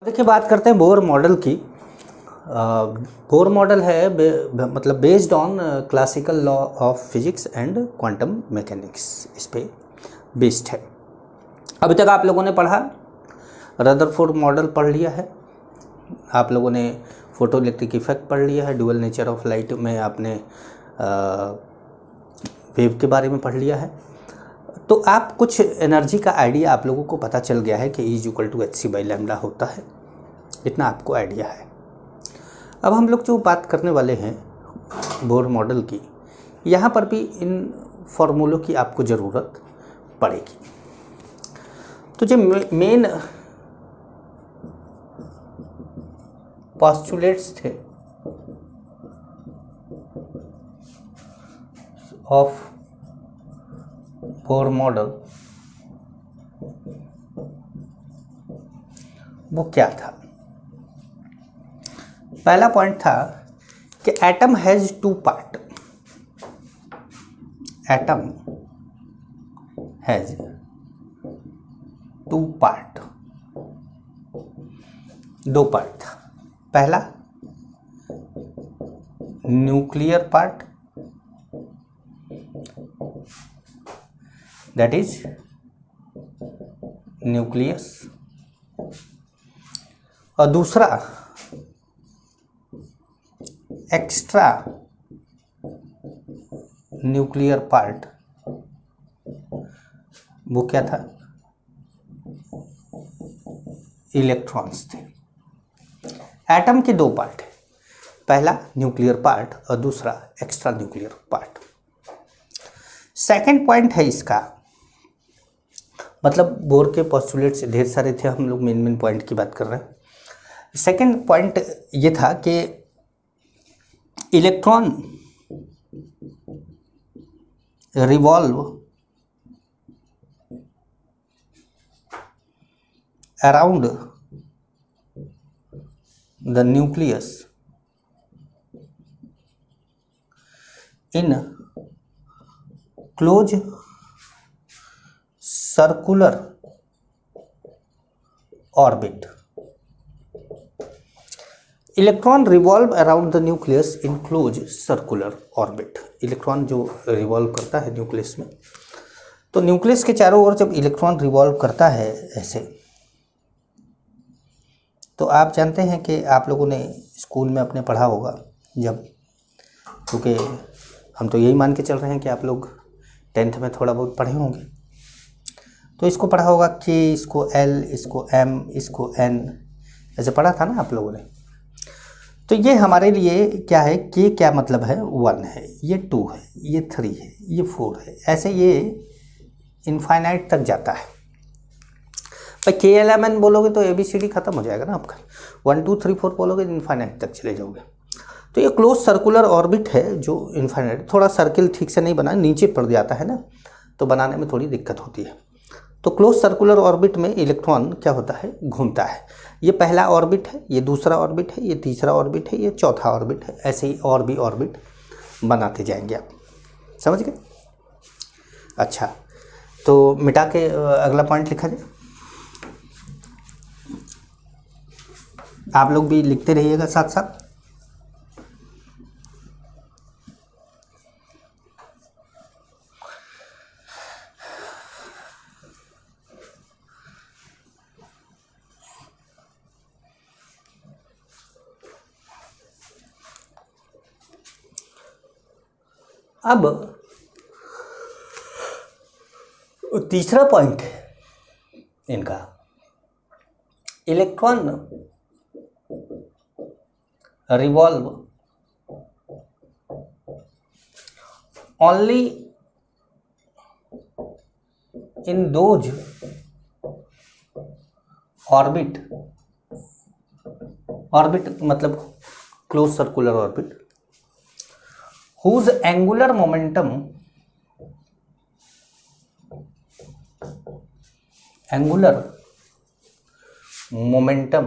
देखिए बात करते हैं बोर मॉडल की। बोर मॉडल है मतलब based on classical law of physics and quantum mechanics, इस पे बेस्ड है। अभी तक आप लोगों ने पढ़ा, रदरफोर्ड मॉडल पढ़ लिया है, आप लोगों ने फोटो इलेक्ट्रिक इफेक्ट पढ़ लिया है, ड्यूअल नेचर ऑफ लाइट में आपने वेव के बारे में पढ़ लिया है। तो आप कुछ एनर्जी का आइडिया आप लोगों को पता चल गया है कि E=hc/λ होता है, इतना आपको आइडिया है। अब हम लोग जो बात करने वाले हैं बोर मॉडल की, यहाँ पर भी इन फॉर्मूलों की आपको ज़रूरत पड़ेगी। तो जो मेन पोस्टुलेट्स थे ऑफ बोर मॉडल, वो क्या था? पहला पॉइंट था कि atom has two part, atom has two part, दो पार्ट था। पहला nuclear part, that is nucleus, और दूसरा एक्स्ट्रा न्यूक्लियर पार्ट, वो क्या था? इलेक्ट्रॉन्स थे। एटम के दो पार्ट है, पहला न्यूक्लियर पार्ट और दूसरा extra nuclear part. Second point है इसका, मतलब बोर के पोस्टुलेट से ढेर सारे थे, हम लोग मेन पॉइंट की बात कर रहे हैं। सेकंड पॉइंट ये था कि electron revolve around the nucleus in close circular orbit. Electron revolve around the nucleus in close circular orbit. Electron जो रिवॉल्व करता है न्यूक्लियस में, तो न्यूक्लियस के चारों ओर जब इलेक्ट्रॉन रिवॉल्व करता है ऐसे, तो आप जानते हैं कि आप लोगों ने स्कूल में अपने पढ़ा होगा, जब, क्योंकि हम तो यही मान के चल रहे हैं कि आप लोग 10th में थोड़ा बहुत पढ़े होंगे, तो इसको पढ़ा होगा कि इसको L, इसको M, इसको N, ऐसे पढ़ा था ना आप लोगों ने। तो ये हमारे लिए क्या है, K क्या मतलब है? 1 है, ये 2 है, ये 3 है, ये 4 है, ऐसे ये इनफाइनाइट तक जाता है। भाई KLMN बोलोगे तो ABCD खत्म हो जाएगा ना आपका, 1 2 3 4 बोलोगे इनफाइनाइट तक चले जाओगे। तो ये क्लोज सर्कुलर ऑर्बिट है जो इनफाइनाइट, थोड़ा सर्किल ठीक से नहीं बना, नीचे पड़ जाता है ना, तो बनाने में थोड़ी दिक्कत होती है। तो क्लोज सर्कुलर ऑर्बिट में इलेक्ट्रॉन क्या होता है? घूमता है। ये पहला ऑर्बिट है, ये दूसरा ऑर्बिट है, ये तीसरा ऑर्बिट है, ये चौथा ऑर्बिट है, ऐसे ही और भी ऑर्बिट बनाते जाएंगे आप, समझ गए? अच्छा, तो मिटा के अगला पॉइंट लिखा जाए। आप लोग भी लिखते रहिएगा साथ साथ। अब तीसरा पॉइंट है इनका, electron revolve only in those orbit, orbit मतलब close circular orbit, whose angular momentum angular momentum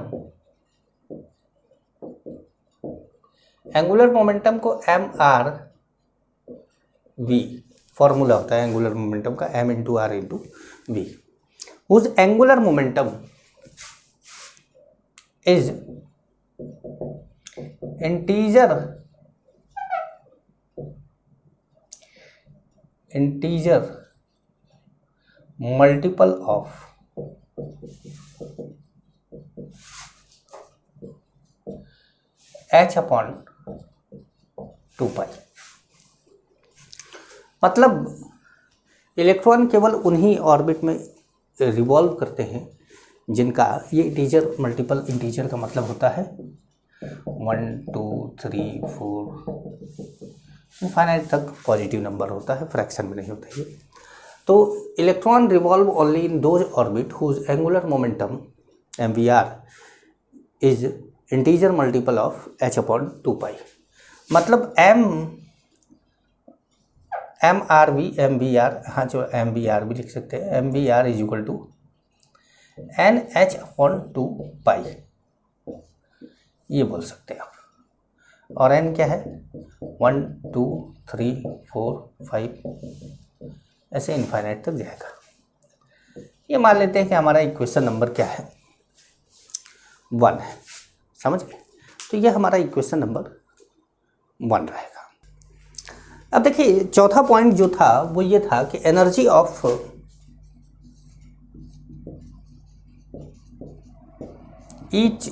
को MR V फॉर्मूला होता है एंगुलर मोमेंटम का, m into r into v. उस angular momentum is integer multiple of h/2π। मतलब electron केवल उन्हीं orbit में रिवॉल्व करते हैं जिनका ये इंटीजर मल्टीपल इंटीजर का मतलब होता है 1 2 3 4 इनफाइनाइट तक पॉजिटिव नंबर होता है, फ्रैक्शन में नहीं होता ये। तो electron revolve only in those orbit whose angular momentum MVR is integer multiple of h/2π। मतलब MRV MVR, हाँ जो MVR भी लिख सकते हैं, MVR is equal to NH/2π, ये बोल सकते हैं आप। और n क्या है 1 2 3 4 5 ऐसे इनफाइनाइट तक जाएगा। ये मान लेते हैं कि हमारा इक्वेशन नंबर क्या है 1 है, समझ गए। तो ये हमारा इक्वेशन नंबर 1 रहेगा। अब देखिए चौथा पॉइंट जो था वो ये था कि energy of each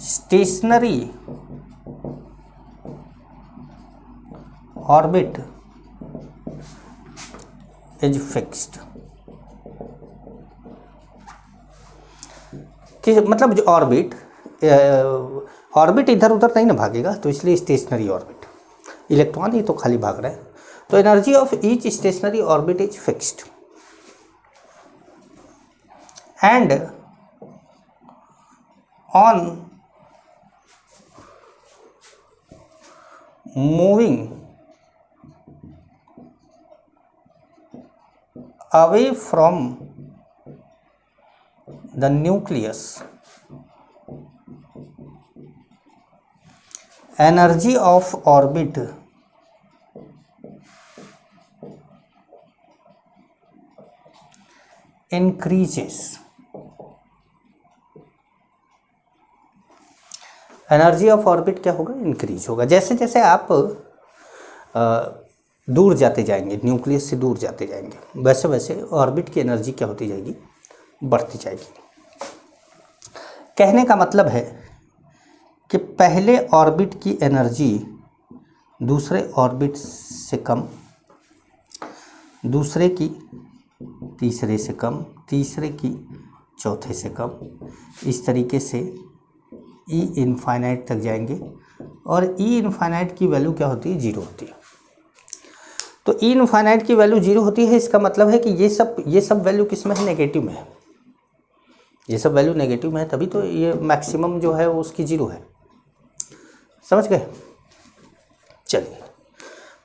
stationery orbit is fixed. कि मतलब जो ऑर्बिट इधर उधर नहीं ना भागेगा, तो इसलिए स्टेशनरी ऑर्बिट, इलेक्ट्रॉन ही तो खाली भाग रहा है। तो energy of each stationery orbit is fixed and on moving away from the nucleus, energy of orbit increases। Energy of orbit क्या होगा, इंक्रीज होगा। जैसे जैसे आप दूर जाते जाएंगे, न्यूक्लियस से दूर जाते जाएंगे, वैसे वैसे ऑर्बिट की एनर्जी क्या होती जाएगी, बढ़ती जाएगी। कहने का मतलब है कि पहले ऑर्बिट की एनर्जी दूसरे ऑर्बिट से कम, दूसरे की तीसरे से कम, तीसरे की चौथे से कम, इस तरीके से ई इनफाइनाइट तक जाएंगे। और ई इनफाइनाइट की वैल्यू क्या होती है, 0 होती है। तो ई इनफाइनाइट की वैल्यू 0 होती है, इसका मतलब है कि ये सब वैल्यू किस में है, नेगेटिव में है। ये सब वैल्यू नेगेटिव में है, तभी तो ये मैक्सिमम जो है वो उसकी 0 है, समझ गए। चलिए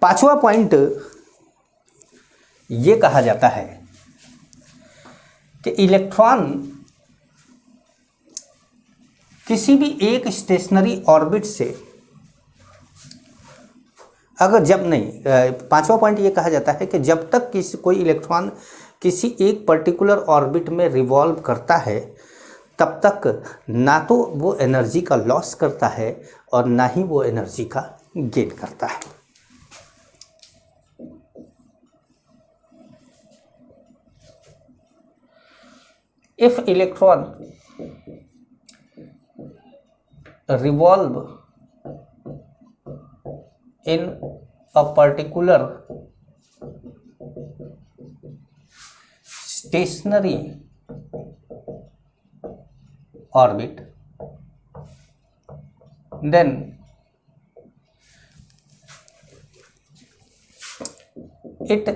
पांचवा पॉइंट ये कहा जाता है कि इलेक्ट्रॉन किसी भी एक स्टेशनरी ऑर्बिट से अगर जब नहीं, पांचवा पॉइंट ये कहा जाता है कि जब तक कोई इलेक्ट्रॉन किसी एक पर्टिकुलर ऑर्बिट में रिवॉल्व करता है तब तक ना तो वो एनर्जी का लॉस करता है और ना ही वो एनर्जी का गेन करता है। If electron revolve in a particular stationary orbit, then it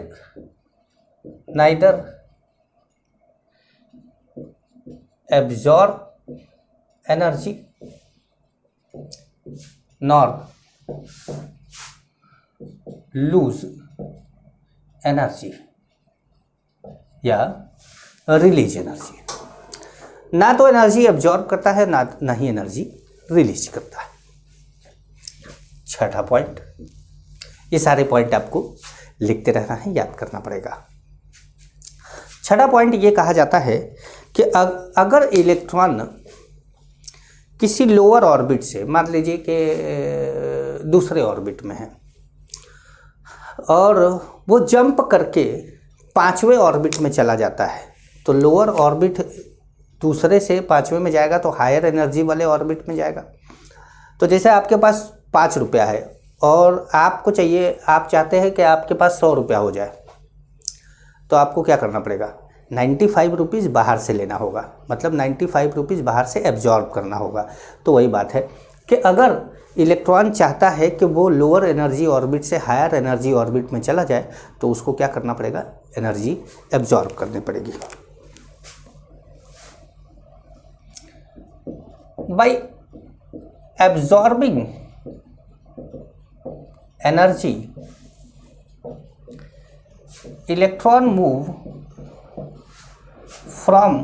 neither absorb energy nor lose energy या रिलीज एनर्जी। ना तो एनर्जी एब्जॉर्ब करता है ना ही एनर्जी रिलीज करता है। छठा पॉइंट, ये सारे पॉइंट आपको लिखते रहना है, याद करना पड़ेगा। छठा पॉइंट ये कहा जाता है कि अगर इलेक्ट्रॉन किसी लोअर ऑर्बिट से, मान लीजिए कि दूसरे ऑर्बिट में है और वो जंप करके 5वें ऑर्बिट में चला जाता है, तो लोअर ऑर्बिट दूसरे से 5वें में जाएगा तो हायर एनर्जी वाले ऑर्बिट में जाएगा। तो जैसे आपके पास 5 रुपया है और आपको चाहिए, आप चाहते हैं कि आपके पास 100 रुपया हो जाए, तो आपको क्या करना पड़ेगा, 95 रुपीज़ बाहर से लेना होगा, मतलब 95 रुपीज़ बाहर से एब्जॉर्ब करना होगा। तो वही बात है कि अगर इलेक्ट्रॉन चाहता है कि वो लोअर एनर्जी ऑर्बिट से हायर एनर्जी ऑर्बिट में चला जाए, तो उसको क्या करना पड़ेगा, एनर्जी एब्जॉर्ब करनी पड़ेगी। By absorbing energy electron move from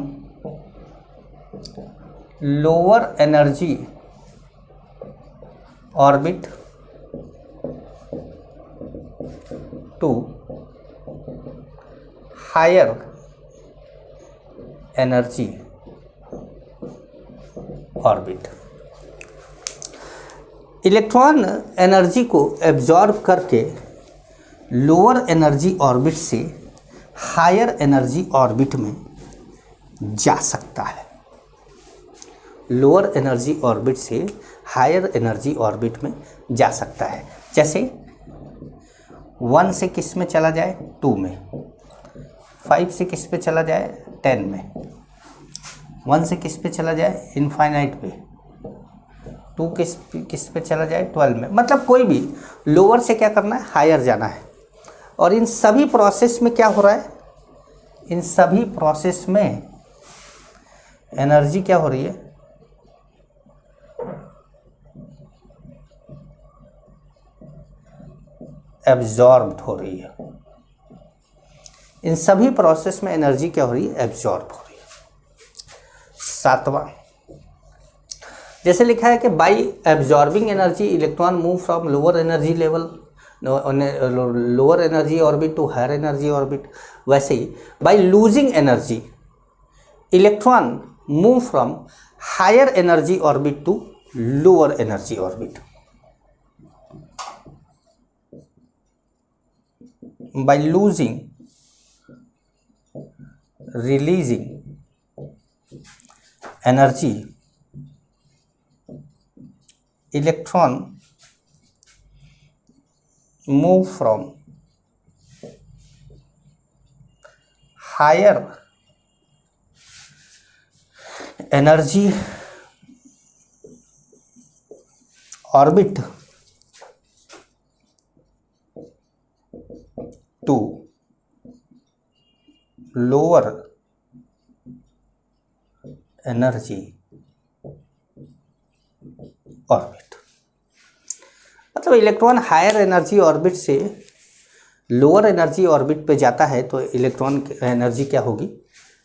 lower energy orbit to higher energy orbit. Electron energy को एब्जॉर्ब करके लोअर एनर्जी ऑर्बिट से हायर एनर्जी ऑर्बिट में जा सकता है। लोअर एनर्जी ऑर्बिट से हायर एनर्जी ऑर्बिट में जा सकता है। जैसे 1 से किस में चला जाए, 2 में, 5 से किस पे चला जाए, 10 में, 1 से किस पे चला जाए, इनफाइनाइट पे, 2 किस पे चला जाए, 12 में। मतलब कोई भी लोअर से क्या करना है, हायर जाना है। और इन सभी प्रोसेस में क्या हो रहा है, इन सभी प्रोसेस में एनर्जी क्या हो रही है, एब्जॉर्ब्ड हो रही है। इन सभी प्रोसेस में एनर्जी क्या हो रही है, एब्जॉर्ब हो रही है। 7वां, जैसे लिखा है कि by absorbing energy electron move from lower energy level, lower energy orbit to higher energy orbit. वैसे ही by losing energy electron move from higher energy orbit to lower energy orbit. by losing, releasing energy, electron move from higher energy orbit to lower energy orbit. मतलब electron higher energy orbit से lower energy orbit पे जाता है तो electron energy क्या होगी,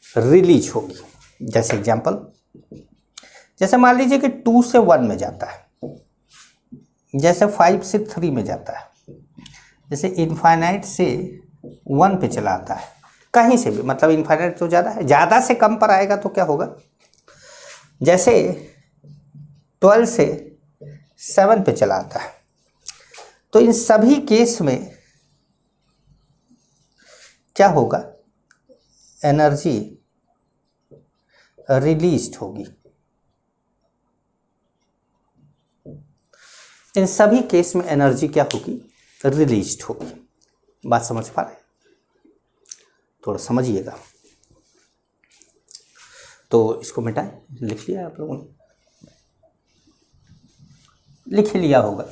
release होगी। जैसे एग्जांपल, जैसे मान लीजिए कि 2 से 1 में जाता है, जैसे 5 से 3 में जाता है, जैसे इनफाइनाइट से 1 पे चला आता है, कहीं से भी, मतलब इनफाइनाइट तो ज़्यादा है, ज़्यादा से कम पर आएगा तो क्या होगा, जैसे 12 से 7 पे चला आता है, तो इन सभी केस में क्या होगा, एनर्जी रिलीज्ड होगी। इन सभी केस में एनर्जी क्या होगी, रिलीज्ड होगी। बात समझ पा रहे, थोड़ा समझिएगा। तो इसको मिटाएं, लिख लिया आप लोगों ने, लिख लिया होगा,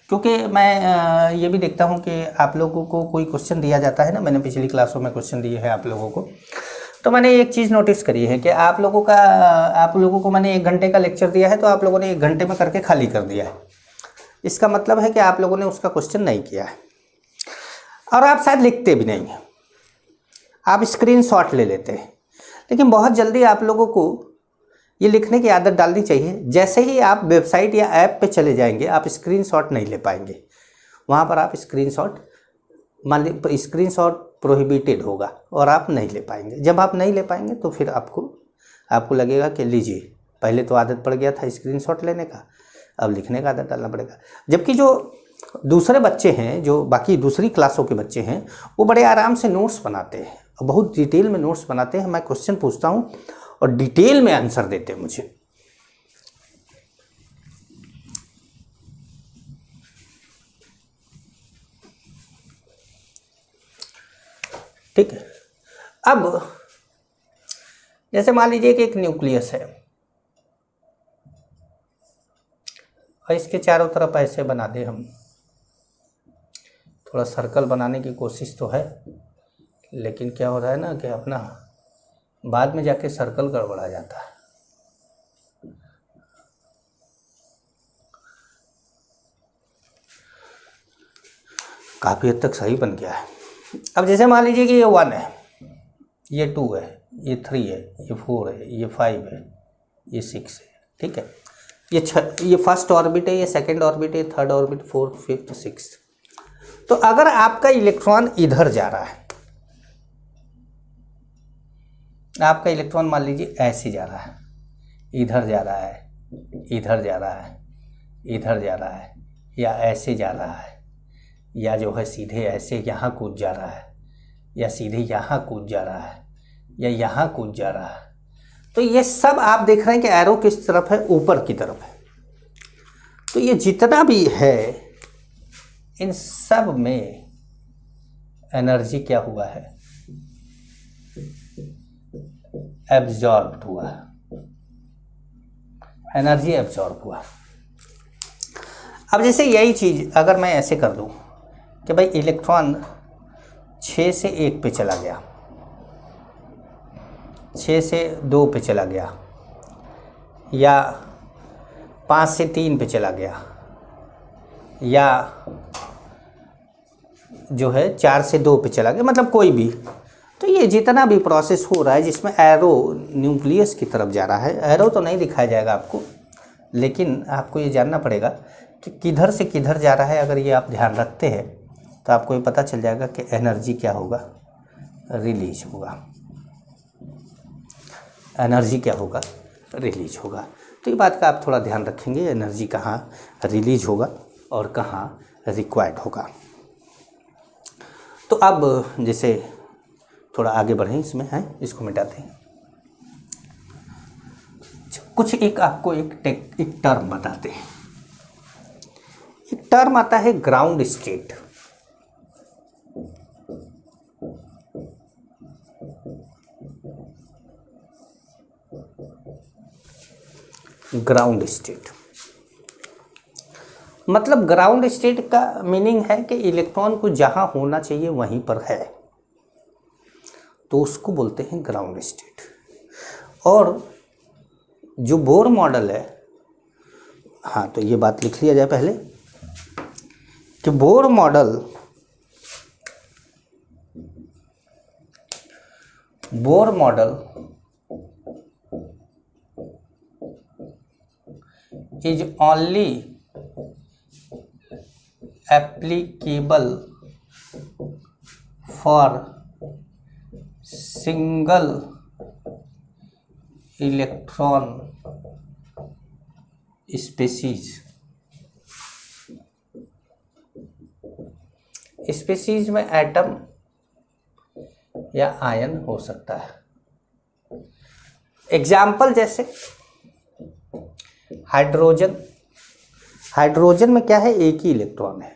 क्योंकि मैं ये भी देखता हूँ कि आप लोगों को कोई क्वेश्चन दिया जाता है ना, मैंने पिछली क्लासों में क्वेश्चन दिए हैं आप लोगों को, तो मैंने एक चीज़ नोटिस करी है कि आप लोगों को मैंने 1 घंटे का लेक्चर दिया है तो आप लोगों ने 1 घंटे में करके खाली कर दिया है। इसका मतलब है कि आप लोगों ने उसका क्वेश्चन नहीं किया है और आप शायद लिखते भी नहीं हैं, आप स्क्रीनशॉट ले लेते हैं। लेकिन बहुत जल्दी आप लोगों को ये लिखने की आदत डालनी चाहिए। जैसे ही आप वेबसाइट या ऐप पे चले जाएंगे, आप स्क्रीनशॉट नहीं ले पाएंगे। वहाँ पर आप स्क्रीनशॉट, मान लीजिए स्क्रीनशॉट प्रोहिबिटेड होगा और आप नहीं ले पाएंगे। जब आप नहीं ले पाएंगे तो फिर आपको आपको लगेगा कि लीजिए, पहले तो आदत पड़ गया था स्क्रीनशॉट लेने का, अब लिखने का आदत डालना पड़ेगा। जबकि जो दूसरे बच्चे हैं, जो बाकी दूसरी क्लासों के बच्चे हैं, वो बड़े आराम से नोट्स बनाते हैं और बहुत डिटेल में नोट्स बनाते हैं। मैं क्वेश्चन पूछता हूँ और डिटेल में आंसर देते हैं मुझे। ठीक है। अब जैसे मान लीजिए कि एक न्यूक्लियस है और इसके चारों तरफ ऐसे बना दे हम, थोड़ा सर्कल बनाने की कोशिश तो है, लेकिन क्या हो रहा है ना कि अपना बाद में जाके सर्कल गड़बड़ा जाता है। काफ़ी हद तक सही बन गया है। अब जैसे मान लीजिए कि ये 1 है, ये 2 है, ये 3 है, ये 4 है, ये 5 है, ये 6 है। ठीक है, ये फर्स्ट ऑर्बिट है, ये सेकंड ऑर्बिट है, third orbit, fourth, fifth, sixth. तो अगर आपका इलेक्ट्रॉन इधर जा रहा है, आपका इलेक्ट्रॉन मान लीजिए ऐसे जा रहा है, इधर जा रहा है, इधर जा रहा है, इधर जा रहा है, या ऐसे जा रहा है, या जो है सीधे ऐसे यहाँ कूद जा रहा है, या सीधे यहाँ कूद जा रहा है, या यहाँ कूद जा रहा है, तो ये सब आप देख रहे हैं कि एरो किस तरफ है, ऊपर की तरफ है। तो ये जितना भी है इन सब में एनर्जी क्या हुआ है, एब्जॉर्ब हुआ, एनर्जी एब्जॉर्ब हुआ। अब जैसे यही चीज अगर मैं ऐसे कर दूं कि भाई इलेक्ट्रॉन 6 से 1 पे चला गया, 6 से 2 पे चला गया, या 5 से 3 पे चला गया, या जो है 4 से 2 पे चला गया, मतलब कोई भी, तो ये जितना भी प्रोसेस हो रहा है जिसमें एरो न्यूक्लियस की तरफ जा रहा है, एरो तो नहीं दिखाया जाएगा आपको, लेकिन आपको ये जानना पड़ेगा कि किधर से किधर जा रहा है। अगर ये आप ध्यान रखते हैं तो आपको ये पता चल जाएगा कि एनर्जी क्या होगा, रिलीज होगा, एनर्जी क्या होगा, रिलीज होगा। तो ये बात का आप थोड़ा ध्यान रखेंगे, एनर्जी कहाँ रिलीज होगा और कहाँ रिक्वायर्ड होगा। तो अब जैसे थोड़ा आगे बढ़ें इसमें, हैं इसको मिटाते हैं। कुछ एक आपको एक टर्म बताते हैं। एक टर्म आता है ग्राउंड स्टेट। ग्राउंड स्टेट मतलब ग्राउंड स्टेट का मीनिंग है कि इलेक्ट्रॉन को जहां होना चाहिए वहीं पर है, तो उसको बोलते हैं ग्राउंड स्टेट। और जो बोर मॉडल है, हाँ तो ये बात लिख लिया जाए पहले कि Bohr model is only applicable for single electron species। Species में एटम या आयन हो सकता है। एग्जाम्पल जैसे हाइड्रोजन में क्या है, एक ही इलेक्ट्रॉन है।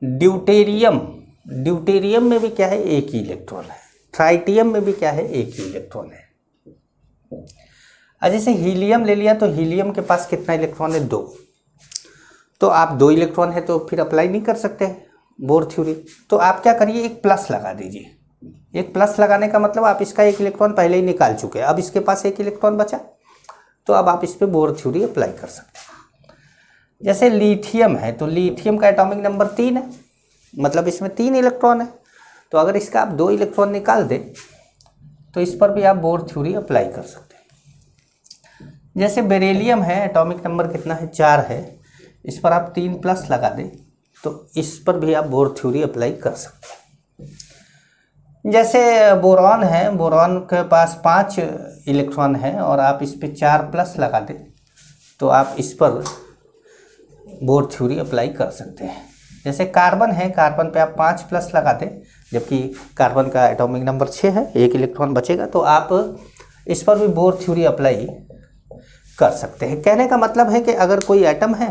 ड्यूटेरियम में भी क्या है, एक ही इलेक्ट्रॉन है। ट्राइटियम में भी क्या है, एक ही इलेक्ट्रॉन है। जैसे हीलियम ले लिया तो हीलियम के पास कितना इलेक्ट्रॉन है, 2। तो आप 2 इलेक्ट्रॉन है तो फिर अप्लाई नहीं कर सकते बोर थ्योरी। तो आप क्या करिए, एक प्लस लगा दीजिए। एक प्लस लगाने का मतलब आप इसका एक इलेक्ट्रॉन पहले ही निकाल चुके हैं, अब इसके पास एक इलेक्ट्रॉन बचा, तो अब आप इस पर बोर थ्योरी अप्लाई कर सकते हैं। जैसे लिथियम है तो लिथियम का एटॉमिक नंबर 3 है, मतलब इसमें 3 इलेक्ट्रॉन है। तो अगर इसका आप 2 इलेक्ट्रॉन निकाल दें तो इस पर भी आप बोर थ्योरी अप्लाई कर सकते हैं। जैसे बेरिलियम है, एटॉमिक नंबर कितना है, 4 है, इस पर आप 3 प्लस लगा दें तो इस पर भी आप बोर थ्योरी अप्लाई कर सकते हैं। जैसे बोरॉन है, बोरॉन के पास 5 इलेक्ट्रॉन है और आप इस पे 4+ लगा दें तो आप इस पर बोर थ्योरी अप्लाई कर सकते हैं। जैसे कार्बन है, कार्बन पे आप 5+ लगा दें, जबकि कार्बन का एटॉमिक नंबर 6 है, 1 इलेक्ट्रॉन बचेगा, तो आप इस पर भी बोर थ्योरी अप्लाई कर सकते हैं। कहने का मतलब है कि अगर कोई एटम है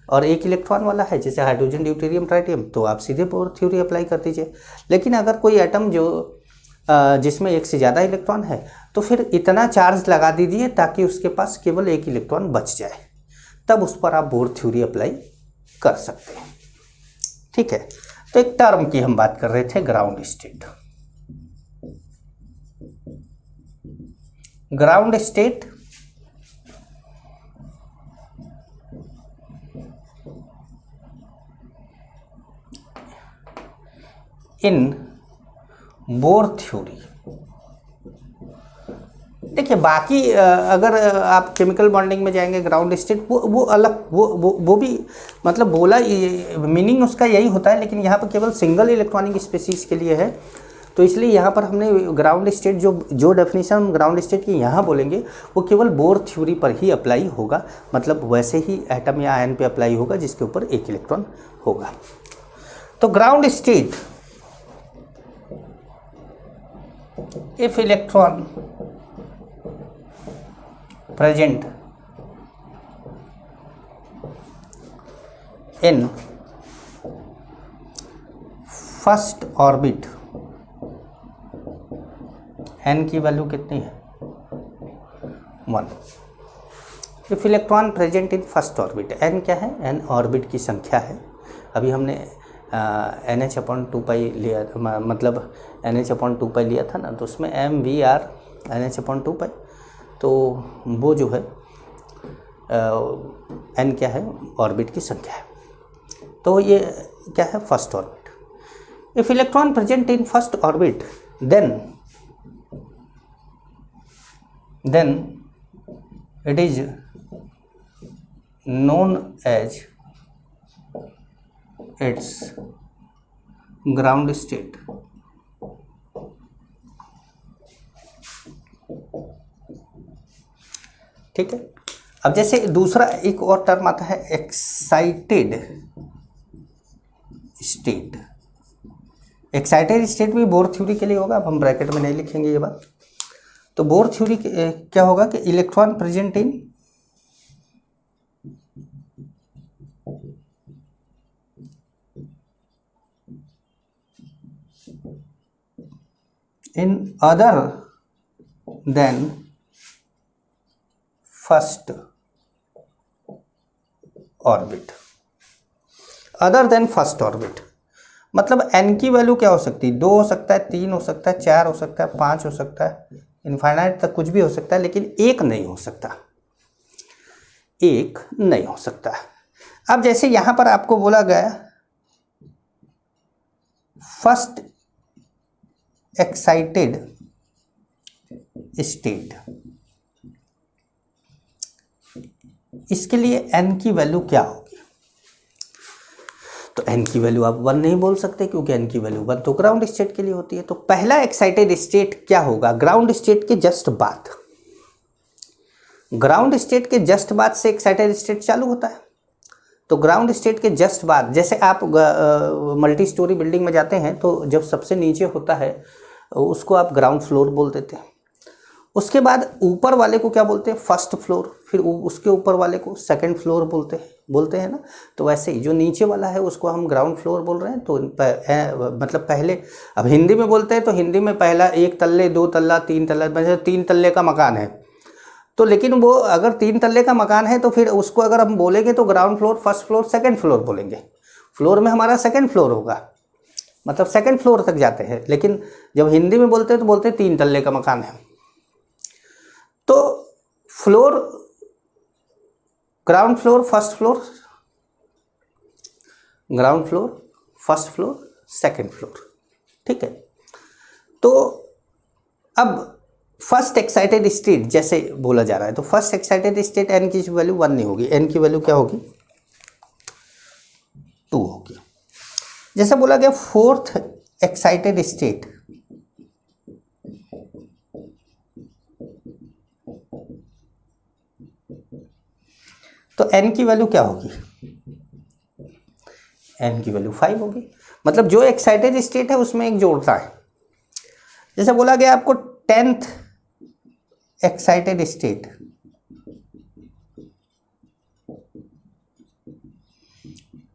और 1 इलेक्ट्रॉन वाला है, जैसे हाइड्रोजन, ड्यूटेरियम, ट्राइटियम, तो आप सीधे बोर थ्योरी अप्लाई कर दीजिए। लेकिन अगर कोई एटम जो जिसमें 1 से ज़्यादा इलेक्ट्रॉन है, तो फिर इतना चार्ज लगा दीजिए ताकि उसके पास केवल 1 इलेक्ट्रॉन बच जाए, तब उस पर आप बोर थ्योरी अप्लाई कर सकते हैं। ठीक है, तो एक टर्म की हम बात कर रहे थे, ground state. Ground state in bore theory. देखिए बाकी अगर आप केमिकल बॉन्डिंग में जाएंगे, ग्राउंड स्टेट वो अलग, वो भी मतलब बोला मीनिंग उसका यही होता है, लेकिन यहाँ पर केवल सिंगल इलेक्ट्रॉनिक स्पीशीज के लिए है, तो इसलिए यहाँ पर हमने ग्राउंड स्टेट जो डेफिनेशन ग्राउंड स्टेट की यहाँ बोलेंगे वो केवल बोर थ्योरी पर ही अप्लाई होगा, मतलब वैसे ही एटम या आयन पे अप्लाई होगा जिसके ऊपर 1 इलेक्ट्रॉन होगा। तो ground state, if electron present in first orbit, n की वैल्यू कितनी है? 1। if electron present in first orbit, n क्या है? n ऑर्बिट की संख्या है। अभी हमने NH/2π लिया, मतलब NH/2π लिया था ना, तो उसमें MVR NH/2π, तो वो जो है n क्या है? ऑर्बिट की संख्या है। तो ये क्या है? First orbit. If electron present in first orbit then it is known as its ground state. ठीक है, अब जैसे दूसरा एक और टर्म आता है एक्साइटेड स्टेट। एक्साइटेड स्टेट भी बोर थ्योरी के लिए होगा, अब हम ब्रैकेट में नहीं लिखेंगे ये बात। तो बोर थ्योरी क्या होगा कि electron present in other than first orbit. Other than first orbit मतलब n की वैल्यू क्या हो सकती है? 2 हो सकता है, 3 हो सकता है, 4 हो सकता है, 5 हो सकता है, इनफाइनाइट तक कुछ भी हो सकता है, लेकिन 1 नहीं हो सकता, 1 नहीं हो सकता। अब जैसे यहां पर आपको बोला गया फर्स्ट एक्साइटेड स्टेट, इसके लिए n की वैल्यू क्या होगी? तो n की वैल्यू आप 1 नहीं बोल सकते, क्योंकि n की वैल्यू 1 तो ग्राउंड स्टेट के लिए होती है। तो पहला एक्साइटेड स्टेट क्या होगा? ग्राउंड स्टेट के जस्ट बाद, ग्राउंड स्टेट के जस्ट बाद से एक्साइटेड स्टेट चालू होता है। तो ग्राउंड स्टेट के जस्ट बाद, जैसे आप मल्टी स्टोरी बिल्डिंग में जाते हैं तो जब सबसे नीचे होता है उसको आप ग्राउंड फ्लोर बोल देते हैं। उसके बाद ऊपर वाले को क्या बोलते हैं? First floor. फिर उसके ऊपर वाले को सेकंड फ्लोर बोलते हैं ना। तो वैसे ही जो नीचे वाला है उसको हम ग्राउंड फ्लोर बोल रहे हैं। तो मतलब पहले, अब हिंदी में बोलते हैं तो हिंदी में पहला 1 तल्ले, 2 तल्ला, 3 तल्ला, मतलब 3 तल्ले का मकान है। तो लेकिन वो अगर 3 तल्ले का मकान है तो फिर उसको अगर हम बोलेंगे तो ground floor, first floor, second floor बोलेंगे। फ्लोर में हमारा सेकंड फ्लोर होगा, मतलब सेकंड फ्लोर तक जाते हैं। लेकिन जब हिंदी में बोलते हैं तो बोलते हैं 3 तल्ले का मकान है। तो floor, ground floor, first floor, ground floor, first floor, second floor. ठीक है। तो अब फर्स्ट एक्साइटेड स्टेट जैसे बोला जा रहा है, तो फर्स्ट एक्साइटेड स्टेट n की वैल्यू 1 नहीं होगी, n की वैल्यू क्या होगी? 2 होगी। जैसे बोला गया फोर्थ एक्साइटेड स्टेट, तो n की वैल्यू क्या होगी, n की वैल्यू 5 होगी। मतलब जो एक्साइटेड स्टेट है उसमें एक जोड़ता है। जैसे बोला गया आपको 10th एक्साइटेड स्टेट,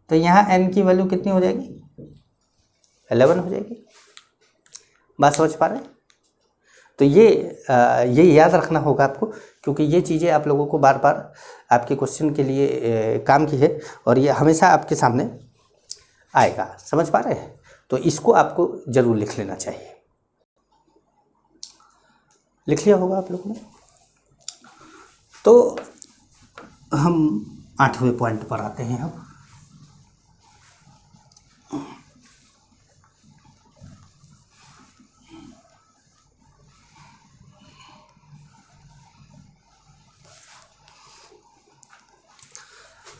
तो यहाँ n की वैल्यू कितनी हो जाएगी, 11 हो जाएगी। बात समझ पा रहे हैं? तो ये याद रखना होगा आपको, क्योंकि ये चीज़ें आप लोगों को बार बार आपके क्वेश्चन के लिए काम की है और ये हमेशा आपके सामने आएगा। समझ पा रहे हैं? तो इसको आपको ज़रूर लिख लेना चाहिए। लिख लिया होगा आप लोगों ने। तो हम 8वें पॉइंट पर आते हैं।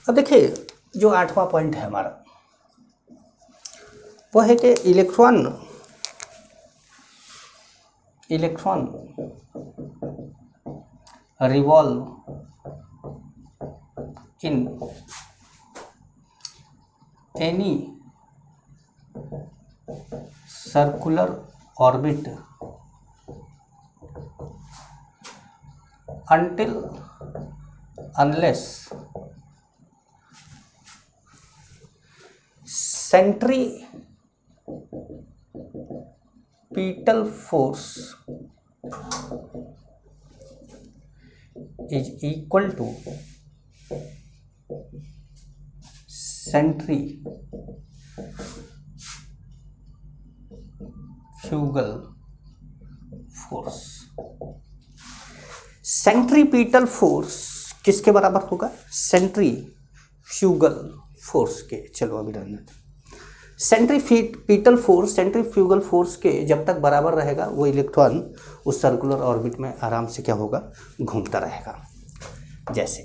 अब देखिए, जो 8वां पॉइंट है हमारा वो है कि electron revolve in any circular orbit until unless centripetal force is equal to centrifugal force। Centripetal force किसके बराबर होगा, सेंट्रीफ्यूगल फोर्स के। चलो अभी रहने दो। सेंट्रीपीटल फोर्स सेंट्रीफ्यूगल फोर्स के जब तक बराबर रहेगा वो इलेक्ट्रॉन उस सर्कुलर ऑर्बिट में आराम से क्या होगा, घूमता रहेगा। जैसे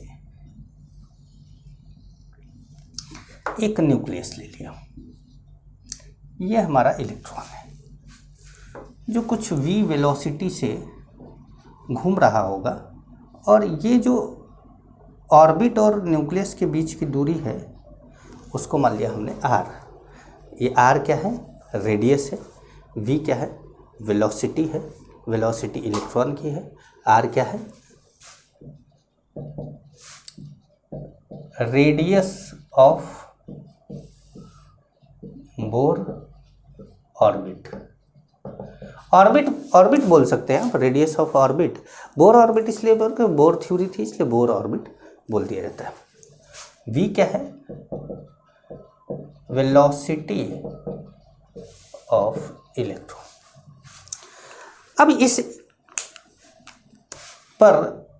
एक न्यूक्लियस ले लिया, ये हमारा इलेक्ट्रॉन है जो कुछ v वेलोसिटी से घूम रहा होगा, और ये जो ऑर्बिट और न्यूक्लियस के बीच की दूरी है उसको मान लिया हमने r। ये r क्या है, रेडियस है। v क्या है, वेलोसिटी है, वेलोसिटी इलेक्ट्रॉन की है। r क्या है, radius of Bohr orbit. Orbit बोल सकते हैं आप, radius of orbit. Bohr orbit इसलिए बोल के बोर थ्योरी थी इसलिए बोर ऑर्बिट बोल दिया जाता है। v क्या है, वेलोसिटी ऑफ इलेक्ट्रॉन। अब इस पर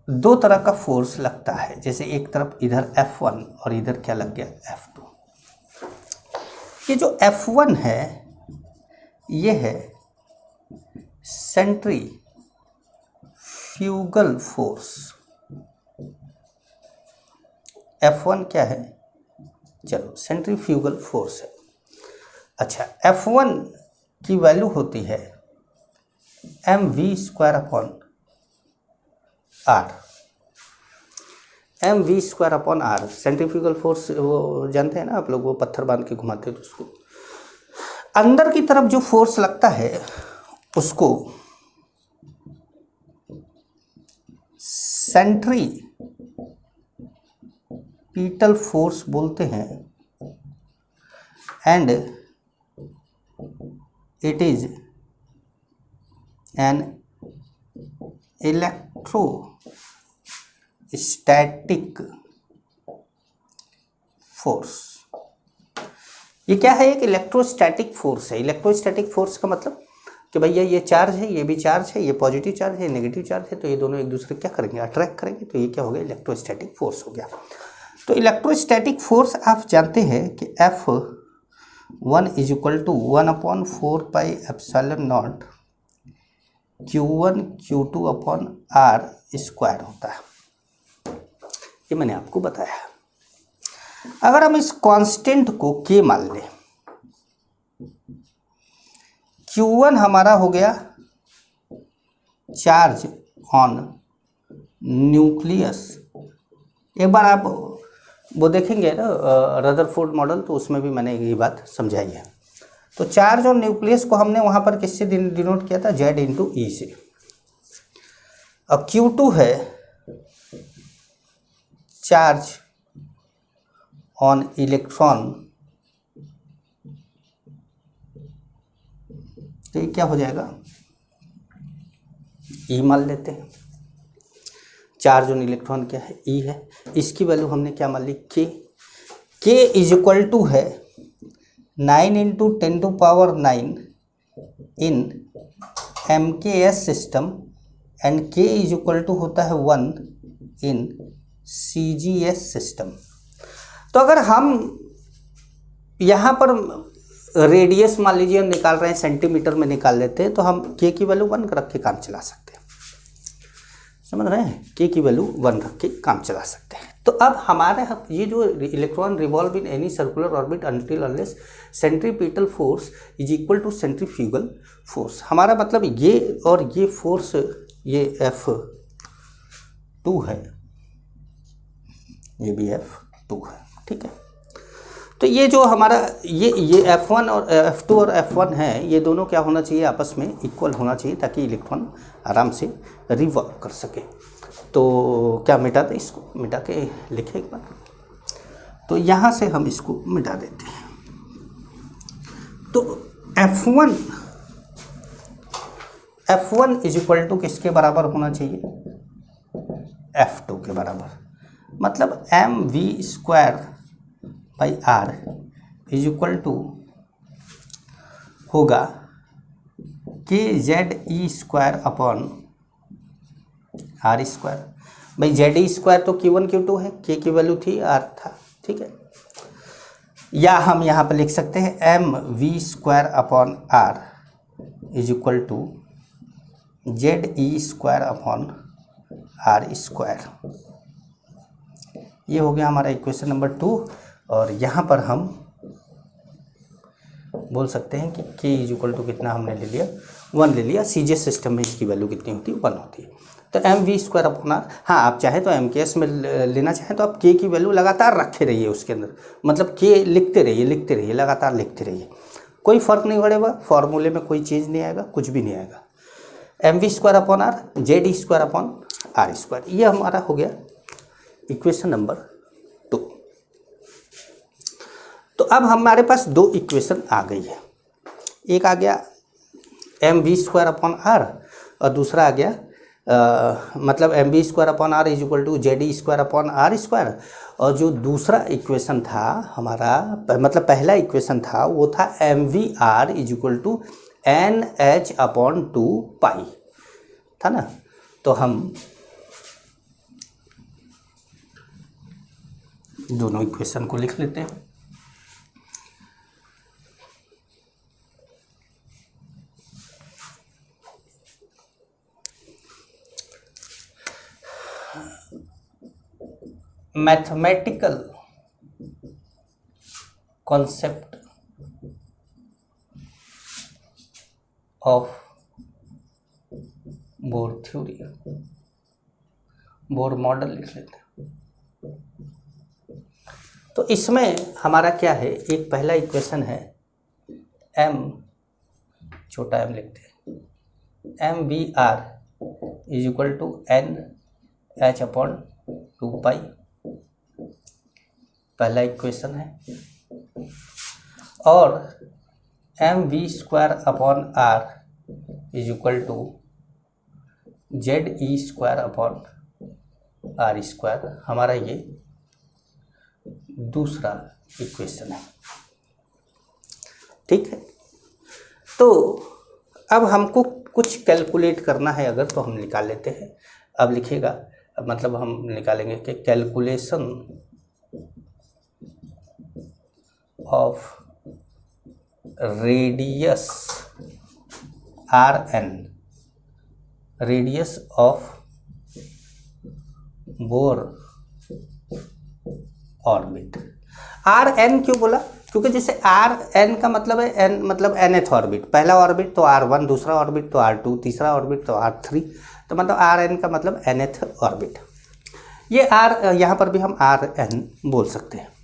दो तरह का फोर्स लगता है, जैसे एक तरफ इधर F1 और इधर क्या लग गया, F2। ये जो F1 है ये है सेंट्रीफ्यूगल फोर्स। F1 क्या है, चलो सेंट्रीफ्यूगल फोर्स है। अच्छा, F1 की वैल्यू होती है mv² r। mv² r centrifugal force, वो जानते हैं ना आप लोग, वो पत्थर बांध के घुमाते हैं तो उसको अंदर की तरफ जो फोर्स लगता है उसको सेंट्रीपीटल फोर्स बोलते हैं, and it is an electrostatic force. ये क्या है, एक इलेक्ट्रोस्टैटिक फोर्स है। इलेक्ट्रोस्टैटिक फोर्स का मतलब कि भैया ये चार्ज है, ये भी चार्ज है, ये पॉजिटिव चार्ज है, नेगेटिव चार्ज है, तो ये दोनों एक दूसरे क्या करेंगे, अट्रैक्ट करेंगे। तो ये क्या हो गया, इलेक्ट्रोस्टैटिक फोर्स हो गया। तो इलेक्ट्रोस्टैटिक फोर्स आप जानते हैं कि F1 = 1/4πε0 Q1 Q2/r² होता है। ये मैंने आपको बताया। अगर हम इस कांस्टेंट को K मान लें, Q1 हमारा हो गया चार्ज ऑन न्यूक्लियस। एक बार आप वो देखेंगे ना रदरफोर्ड मॉडल, तो उसमें भी मैंने ये बात समझाई है। तो चार्ज और न्यूक्लियस को हमने वहाँ पर किससे डिनोट किया था, Z इंटू ई से। अब Q2 है चार्ज ऑन इलेक्ट्रॉन, तो ये क्या हो जाएगा, E मान लेते हैं। चार्ज ऑन इलेक्ट्रॉन क्या है, E है। इसकी वैल्यू हमने क्या मान ली, K इज इक्वल टू है 9 into 10⁹ in MKS system and K is equal to होता है 1 इन CGS सिस्टम। तो अगर हम यहाँ पर रेडियस मान लीजिए हम निकाल रहे हैं, सेंटीमीटर में निकाल लेते हैं, तो हम K की वैल्यू 1 रख के काम चला सकते हैं। समझ रहे हैं, K की वैल्यू 1 रख के काम चला सकते हैं। तो अब हमारे ये जो electron revolve in any circular orbit until unless centripetal force is equal to centrifugal force. हमारा मतलब ये और ये फोर्स, ये F2 है, ये भी F2 है, ठीक है। तो ये जो हमारा ये F1 और F2 और F1 है, ये दोनों क्या होना चाहिए, आपस में इक्वल होना चाहिए, ताकि इलेक्ट्रॉन आराम से रिवॉल्व कर सके। तो क्या मिटा दें, इसको मिटा के लिखें एक बार। तो यहाँ से हम इसको मिटा देते हैं। तो F1 इज इक्वल टू किसके बराबर होना चाहिए, F2 के बराबर। मतलब mv²/r इज इक्वल टू होगा kZe²/r²। भाई Ze² तो Q1 Q2 है, K की वैल्यू थी, R था, ठीक है। या हम यहाँ पर लिख सकते हैं mv²/r is equal to Ze²/r²। ये हो गया हमारा इक्वेशन नंबर 2। और यहाँ पर हम बोल सकते हैं कि K इज इक्वल टू कितना हमने ले लिया, 1 ले लिया। CGS सिस्टम में इसकी वैल्यू कितनी होती है, 1 होती है। तो mv²/r, हाँ आप चाहे तो MKS में लेना चाहें तो आप K की वैल्यू लगातार रखे रहिए उसके अंदर, मतलब K लिखते रहिए लगातार लिखते रहिए, कोई फ़र्क नहीं पड़ेगा, फॉर्मूले में कोई चेंज नहीं आएगा, कुछ भी नहीं आएगा। mv²/r Ze²/r², ये हमारा हो गया इक्वेशन नंबर 2। तो अब हमारे पास 2 इक्वेशन आ गई है, एक आ गया mv²/r और दूसरा आ गया मतलब mv²/r is equal to Ze²/r²। और जो दूसरा इक्वेशन था हमारा, मतलब पहला इक्वेशन था, वो था mvr is equal to NH/2π था ना। तो हम दोनों इक्वेशन को लिख लेते हैं। Mathematical concept of bore theory, Bohr model लिख लेते हैं। तो इसमें हमारा क्या है, एक पहला इक्वेशन है m, छोटा m लिखते हैं, mvr is equal to NH/2π, पहला इक्वेशन है। और mv²/r is equal to Ze²/r², हमारा ये दूसरा इक्वेशन है, ठीक है। तो अब हमको कुछ कैलकुलेट करना है अगर, तो हम निकाल लेते हैं। अब लिखेगा, मतलब हम निकालेंगे कि calculation of radius Rn, radius of Bohr orbit. Rn क्यों बोला, क्योंकि जैसे Rn का मतलब है n, मतलब nth ऑर्बिट, पहला ऑर्बिट तो R1, दूसरा ऑर्बिट तो R2, तीसरा ऑर्बिट तो R3, तो मतलब Rn का मतलब nth ऑर्बिट। ये आर, यहाँ पर भी हम आर एन बोल सकते हैं।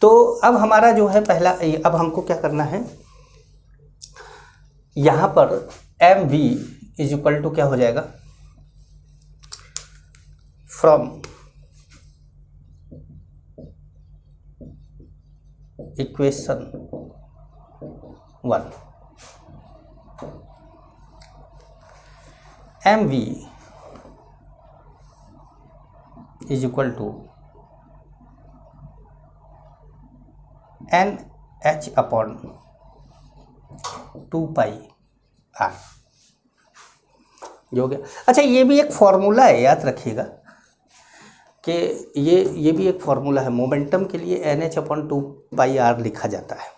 तो अब हमारा जो है पहला, अब हमको क्या करना है, यहाँ पर M V is equal to क्या हो जाएगा, from equation 1 M V is equal to N H upon 2 pi R, जो हो गया। अच्छा, ये भी एक फॉर्मूला है, याद रखिएगा कि ये भी एक फॉर्मूला है, मोमेंटम के लिए N H upon 2 pi R लिखा जाता है,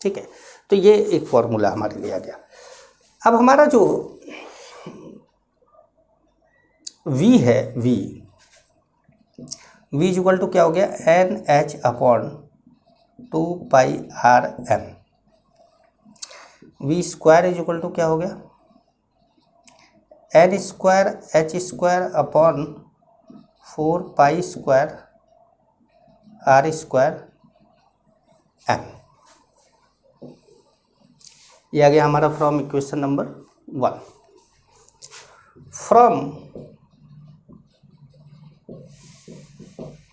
ठीक है। तो ये एक फॉर्मूला हमारे लिए आ गया। अब हमारा जो v है, v इज इक्वल टू क्या हो गया, N H upon 2 pi R M, V square is equal to क्या हो गया, N square H square upon 4 pi square R square M. ये आ गया हमारा from equation number 1। From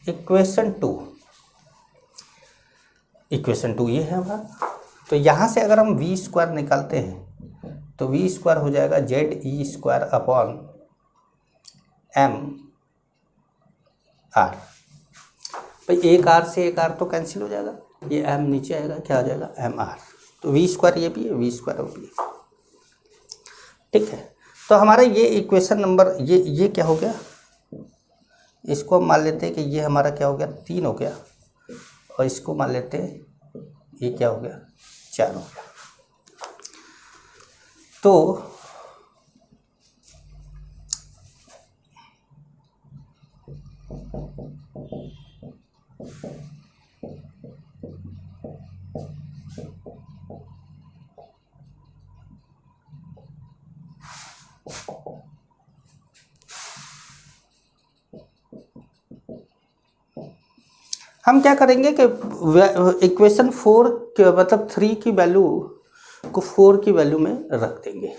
equation 2 ये है हमारा। तो यहाँ से अगर हम वी स्क्वायर निकालते हैं तो वी स्क्वायर हो जाएगा Z E square upon M are. भाई एक आर से एक आर तो कैंसिल हो जाएगा, ये एम नीचे आएगा, क्या आ जाएगा, एम आर। तो वी स्क्वायर ये भी है, वी स्क्वायर वो भी है, ठीक है। तो हमारा ये इक्वेशन नंबर ये क्या हो गया, इसको हम मान लेते हैं कि ये हमारा क्या हो गया, 3 हो गया, और इसको मान लेते हैं ये क्या हो गया, 4 हो गया। तो हम क्या करेंगे कि इक्वेशन 4 के मतलब 3 की वैल्यू को 4 की वैल्यू में रख देंगे।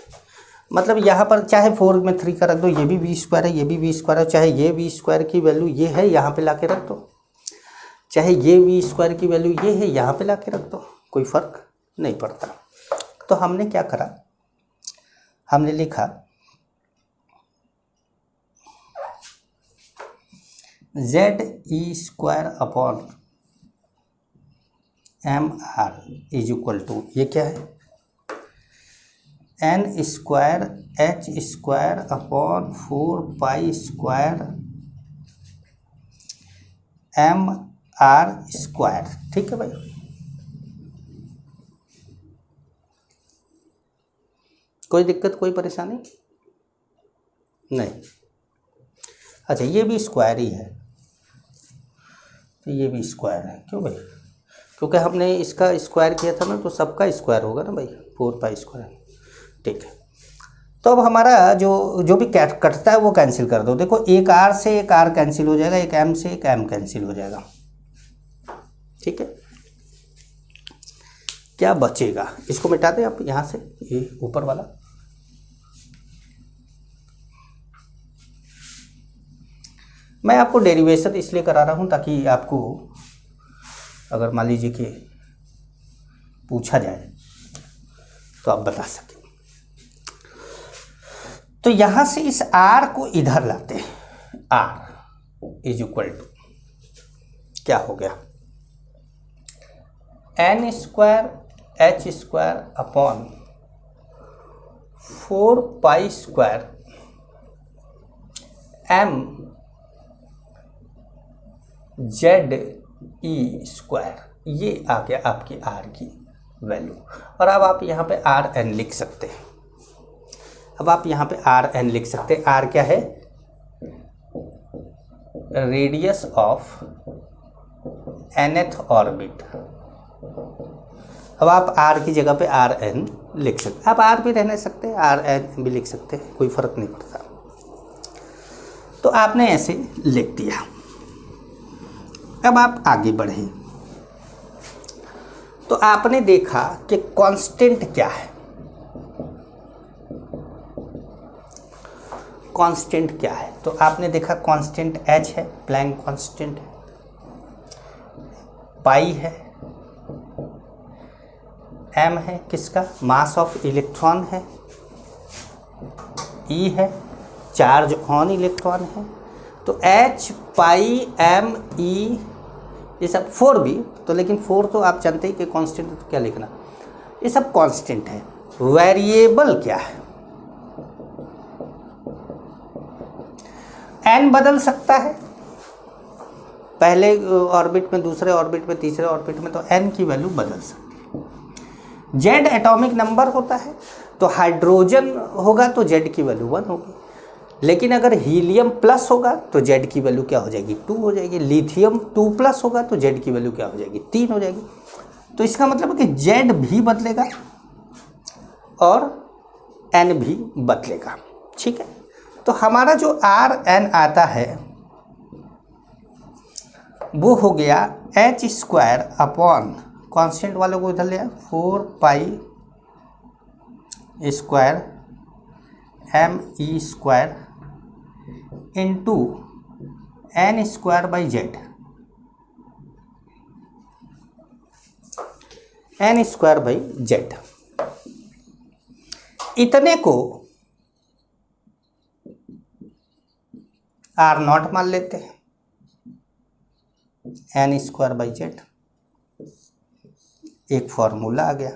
मतलब यहाँ पर चाहे 4 में 3 का रख दो, ये भी वी स्क्वायर है, ये भी वी स्क्वायर है, चाहे ये वी स्क्वायर की वैल्यू ये है, यहाँ पे लाके रख दो, चाहे ये वी स्क्वायर की वैल्यू ये है, यहाँ पे लाके रख दो, कोई फर्क नहीं पड़ता। तो हमने क्या करा, हमने लिखा Z E square upon M R is equal to, ये क्या है, N square H square upon 4 pi square M R square, ठीक है भाई। कोई दिक्कत, कोई परेशानी नहीं। अच्छा, ये भी स्क्वायर ही है, तो ये भी स्क्वायर है, क्यों भाई, क्योंकि हमने इसका स्क्वायर किया था ना, तो सबका स्क्वायर होगा ना भाई, 4 पाई स्क्वायर, ठीक है। तो अब हमारा जो भी कटता है वो कैंसिल कर दो। देखो, एक आर से एक आर कैंसिल हो जाएगा, एक एम से एक एम कैंसिल हो जाएगा, ठीक है। क्या बचेगा, इसको मिटा दें आप यहाँ से, ये ऊपर वाला, मैं आपको डेरिवेशन इसलिए करा रहा हूँ ताकि आपको अगर मान लीजिए कि पूछा जाए तो आप बता सकें। तो यहाँ से इस r को इधर लाते हैं, r इज इक्वल टू क्या हो गया, N square H square upon 4 pi square m z ई स्क्वायर, ये आ गया आपकी r की वैल्यू। और अब आप यहाँ पे आर एन लिख सकते हैं, अब आप यहाँ पे आर एन लिख सकते हैं। आर क्या है, रेडियस ऑफ nth ऑर्बिट। अब आप आर की जगह पे आर एन लिख सकते हैं, आप आर भी रहने सकते हैं, आर एन भी लिख सकते हैं, कोई फर्क नहीं पड़ता। तो आपने ऐसे लिख दिया। अब आप आगे बढ़े तो आपने देखा कि कांस्टेंट क्या है, कांस्टेंट क्या है, तो आपने देखा कांस्टेंट h है, प्लैंक कांस्टेंट है, पाई है, m है किसका, मास ऑफ इलेक्ट्रॉन है, e है चार्ज ऑन इलेक्ट्रॉन है। तो h पाई m e ये सब 4 भी तो, लेकिन 4 तो आप जानते ही कि कांस्टेंट, तो क्या लिखना, ये सब कांस्टेंट है। वेरिएबल क्या है, n बदल सकता है, पहले ऑर्बिट में, दूसरे ऑर्बिट में, तीसरे ऑर्बिट में, तो n की वैल्यू बदल सकती है। z एटॉमिक नंबर होता है, तो हाइड्रोजन होगा तो z की वैल्यू 1 होगी, लेकिन अगर हीलियम प्लस होगा तो z की वैल्यू क्या हो जाएगी, 2 हो जाएगी। लिथियम 2 प्लस होगा तो z की वैल्यू क्या हो जाएगी, 3 हो जाएगी। तो इसका मतलब है कि z भी बदलेगा और n भी बदलेगा, ठीक है। तो हमारा जो Rn आता है वो हो गया h² अपॉन, कांस्टेंट वालों को इधर ले आए, 4 pi square me² into n² by z, n² by z। इतने को R0 मान लेते हैं, n² बाई z, एक फॉर्मूला आ गया,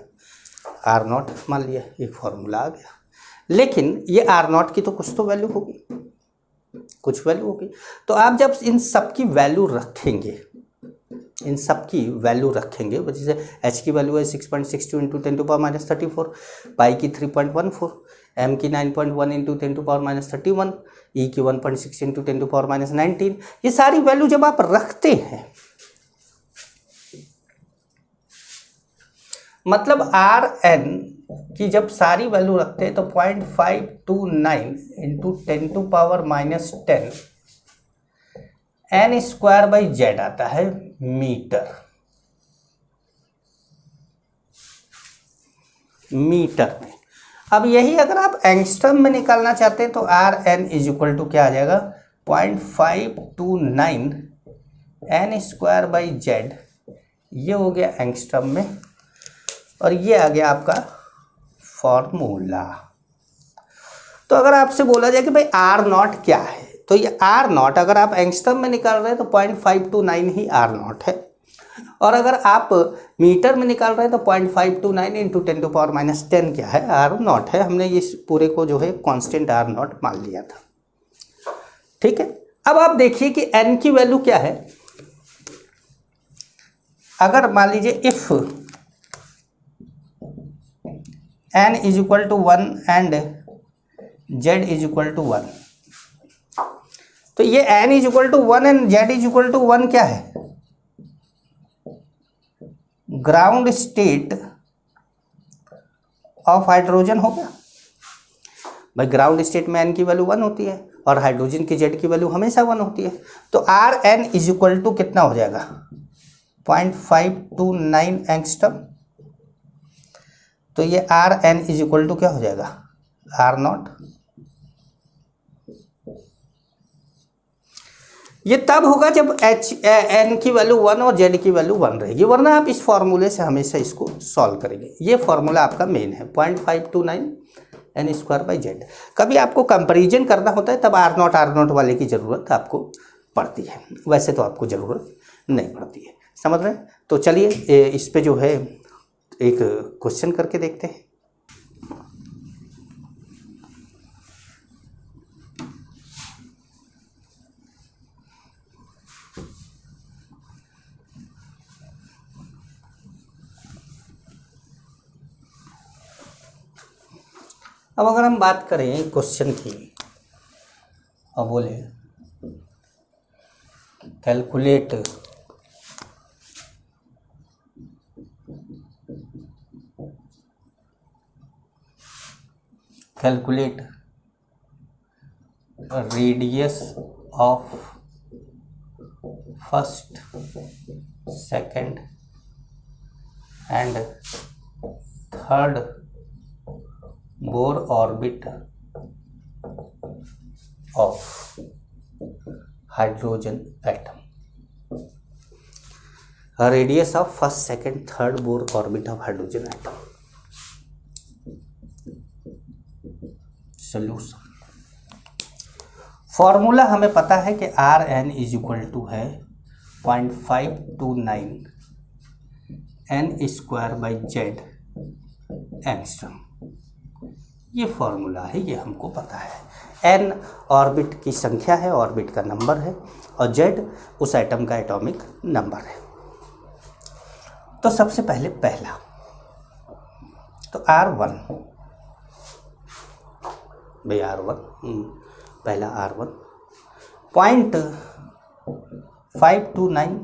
R0 मान लिया, एक फॉर्मूला आ गया। लेकिन ये R0 की तो कुछ तो वैल्यू होगी, कुछ वैल्यू होगी। तो आप जब इन सब की वैल्यू रखेंगे, इन सब की वैल्यू रखेंगे, जैसे h की वैल्यू है 6.62 इंटू 10⁻34, पाई की 3.14, m की 9.1 इंटू 10⁻31, e की 1.6 इंटू 10⁻19। ये सारी वैल्यू जब आप रखते हैं, मतलब Rn की जब सारी वैल्यू रखते हैं तो 0.529 इंटू 10⁻10 n² बाई z आता है मीटर, मीटर में। अब यही अगर आप एंगस्ट्रम में निकालना चाहते हैं तो Rn इक्वल टू क्या आ जाएगा, 0.529 n² बाई z, ये हो गया एंगस्ट्रम में, और ये आ गया आपका फॉर्मूला। तो अगर आपसे बोला जाए कि भाई R0 क्या है, तो ये R0 अगर आप एंगस्ट्रम में निकाल रहे हैं तो 0.529 ही R0 है, और अगर आप मीटर में निकाल रहे हैं तो 0.529 इंटू 10⁻10 क्या है, R0 है। हमने इस पूरे को जो है कांस्टेंट R0 मान लिया था, ठीक है। अब आप देखिए कि n की वैल्यू क्या है। अगर मान लीजिए if n is equal to 1 and z is equal to 1, तो ये n is equal to 1 and z is equal to 1 क्या है, ग्राउंड स्टेट ऑफ हाइड्रोजन हो गया। भाई ग्राउंड स्टेट में n की वैल्यू 1 होती है और हाइड्रोजन की z की वैल्यू हमेशा 1 होती है। तो Rn इज इक्वल टू कितना हो जाएगा, 0.529 एंगस्ट्रम। तो ये Rn इज इक्वल टू क्या हो जाएगा, R0। ये तब होगा जब n की वैल्यू 1 और z की वैल्यू 1 रहेगी, वरना आप इस फॉर्मूले से हमेशा इसको सॉल्व करेंगे। ये फॉर्मूला आपका मेन है, 0.529 n² बाई z। कभी आपको कंपैरिजन करना होता है तब R0 वाले की ज़रूरत आपको पड़ती है, वैसे तो आपको ज़रूरत नहीं पड़ती है, समझ रहे हैं। तो चलिए इस पे जो है एक क्वेश्चन करके देखते हैं। अब अगर हम बात करें क्वेश्चन की, और बोले calculate radius of first, second and third Bohr orbit of hydrogen atom. A radius of first, second, third Bohr orbit of hydrogen atom. Solution. Formula हमें पता है कि R N is equal to है 0.529 N square by Z angstrom. ये formula है, ये हमको पता है। एन ऑर्बिट की संख्या है, ऑर्बिट का नंबर है, और जेड उस एटम का एटॉमिक नंबर है। तो सबसे पहले पहला तो R1 भाई R1 पहला R1 0.529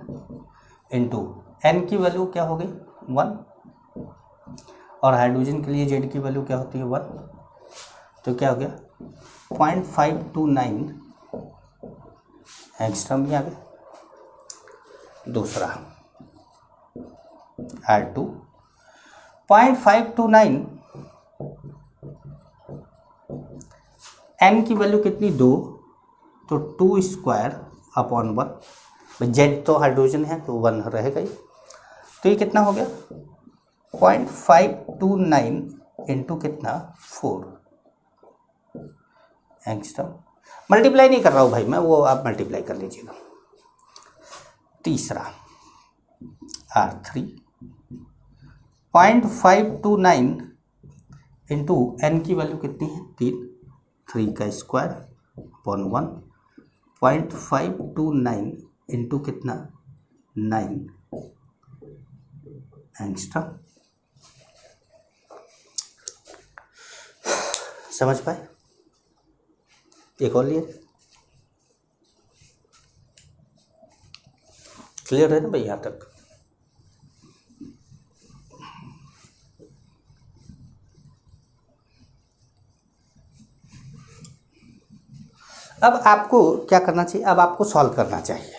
इंटू एन की वैल्यू क्या हो गई 1, और हाइड्रोजन के लिए जेड की वैल्यू क्या होती है 1, तो क्या हो गया 0.529 एंगस्ट्रम भी आ गया। दूसरा R2 0.529 एन की वैल्यू कितनी 2, तो 2 स्क्वायर अपॉन 1, जेड तो हाइड्रोजन है तो 1 रहेगा ही, तो ये कितना हो गया 0.529 इंटू कितना 4 एंगस्ट्रम। मल्टीप्लाई नहीं कर रहा हूँ भाई मैं, वो आप मल्टीप्लाई कर लीजिएगा। तीसरा R3 0.529 इंटू एन की वैल्यू कितनी है 3 का स्क्वायर अपॉन 1, 0.529 इंटू कितना 9 एंगस्ट्रम। समझ पाए? एक और लिए क्लियर है ना भाई यहाँ तक? अब आपको क्या करना चाहिए, अब आपको सॉल्व करना चाहिए।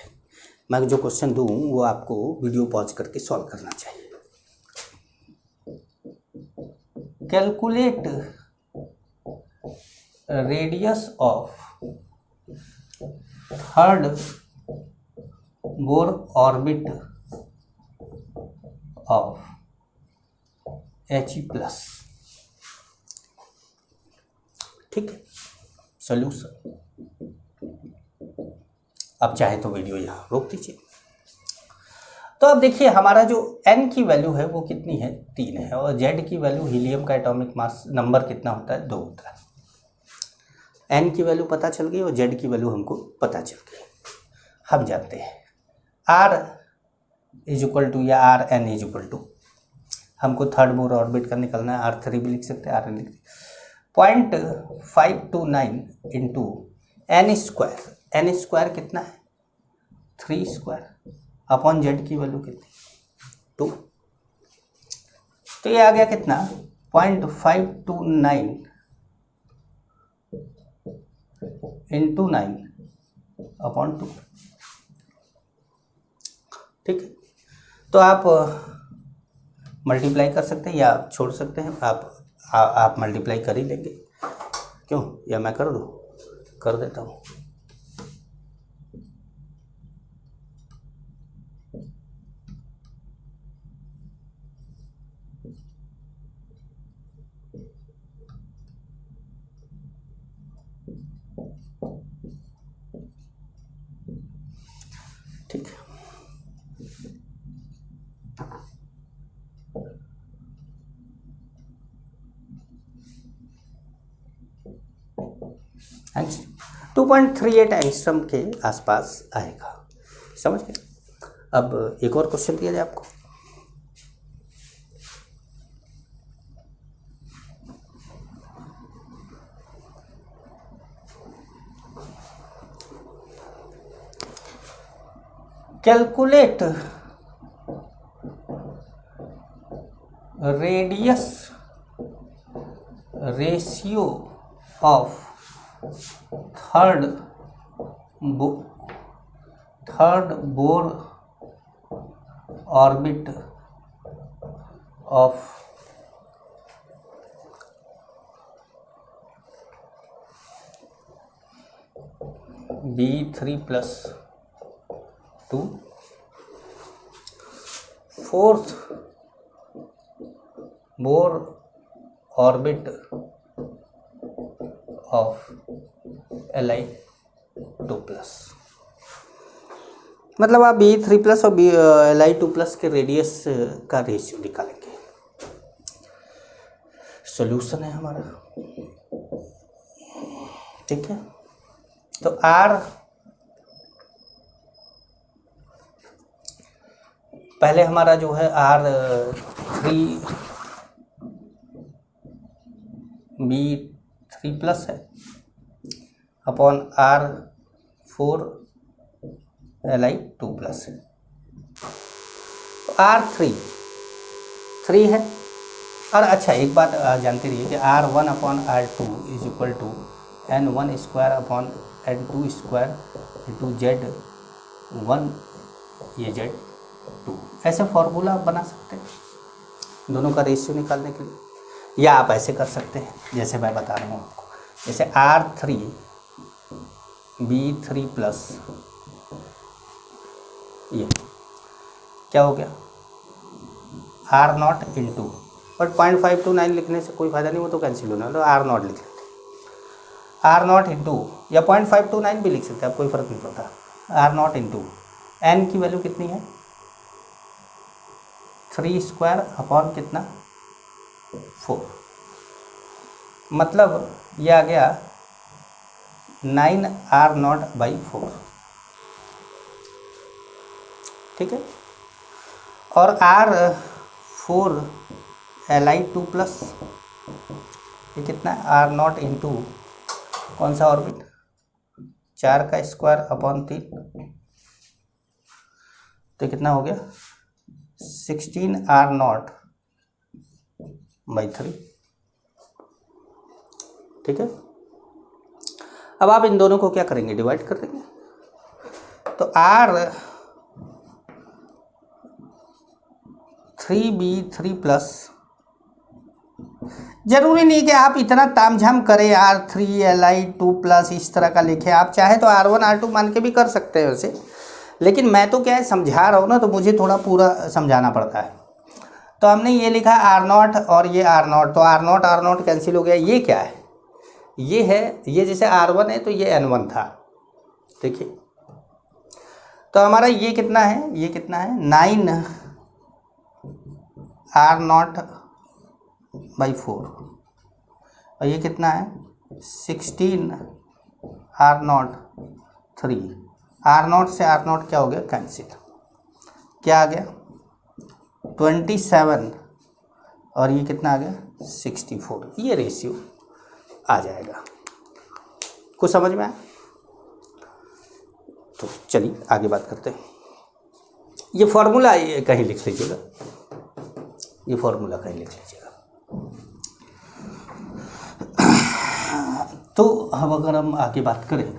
मैं जो क्वेश्चन दूँ वो आपको वीडियो पॉज करके सॉल्व करना चाहिए। Calculate radius of third Bohr orbit of He+। ठीक है, सोल्यूशन। अब चाहे तो वीडियो यहाँ रोक दीजिए। तो अब देखिए हमारा जो n की वैल्यू है वो कितनी है 3 है, और z की वैल्यू हीलियम का एटॉमिक मास नंबर कितना होता है 2 होता है। n की वैल्यू पता चल गई और z की वैल्यू हमको पता चल गई। हम जानते हैं r इज इक्वल टू या R N is equal to, हमको थर्ड बोर ऑर्बिट का निकलना है, R3 भी लिख सकते हैं, Rn लिख सकते 0.529 into N square, N square कितना है 3 स्क्वायर अपॉन जेड की वैल्यू कितनी 2, तो ये आ गया कितना 0.529 इंटू 9 अपॉन 2। ठीक है, तो आप मल्टीप्लाई कर सकते हैं या आप छोड़ सकते हैं, आप मल्टीप्लाई कर ही लेंगे क्यों, या मैं कर दूँ? कर देता हूँ। ठीक है, एंगस्ट्रम 2.38 एंगस्ट्रम के आसपास आएगा। समझ गए? अब एक और क्वेश्चन दिया जाए आपको। Calculate radius ratio of third third Bohr orbit of B3+2, fourth Bohr orbit of Li2+। मतलब आप B3+ और Li2+ के रेडियस का रेशियो निकालेंगे। सॉल्यूशन है हमारा, ठीक है। तो R पहले हमारा जो है R3B3+ है अपॉन R4Li2+ है। तो R3 है। और अच्छा एक बात जानते रहिए कि R1/R2 = N1² N2² into Z1 ये Z2। ऐसे फॉर्मूला आप बना सकते हैं दोनों का रेशियो निकालने के लिए, या आप ऐसे कर सकते हैं जैसे मैं बता रहा हूँ आपको। जैसे R3B3+ ये क्या हो गया R0 इंटू, बट 0.529 लिखने से कोई फ़ायदा नहीं, वो तो कैंसिल होना है, तो R0 लिख लेते हैं। R0 इंटू, या 0.529 भी लिख सकते हैं आप, कोई फ़र्क नहीं पड़ता। R0 इंटू N की वैल्यू कितनी है 3² अपॉन कितना 4, मतलब ये आ गया 9R0/4, ठीक है। और R4Li2+ ये कितना है R0 इंटू कौन सा ऑर्बिट 4² अपॉन 3, तो कितना हो गया 16R0/3, ठीक है। अब आप इन दोनों को क्या करेंगे, डिवाइड कर देंगे। तो R3B3+, जरूरी नहीं कि आप इतना तामझाम करें R3Li2+ इस तरह का लिखें, आप चाहे तो R1 R2 मान के भी कर सकते हैं वैसे, लेकिन मैं तो क्या है समझा रहा हूँ ना, तो मुझे थोड़ा पूरा समझाना पड़ता है। तो हमने ये लिखा R0 और ये R0, तो R0 कैंसिल हो गया। ये क्या है, ये है, ये जैसे R1 है तो ये N1 था, देखिए। तो हमारा ये कितना है, ये कितना है 9R0/4, और ये कितना है 16R0/3। R0 से R0 क्या हो गया कैंसिल, क्या आ गया 27, और ये कितना आ गया 64। ये रेशियो आ जाएगा। कुछ समझ में आया? तो चलिए आगे बात करते हैं। ये फॉर्मूला कहीं लिख लीजिएगा, ये फॉर्मूला कहीं लिख लीजिएगा। तो अब अगर हम आगे बात करें,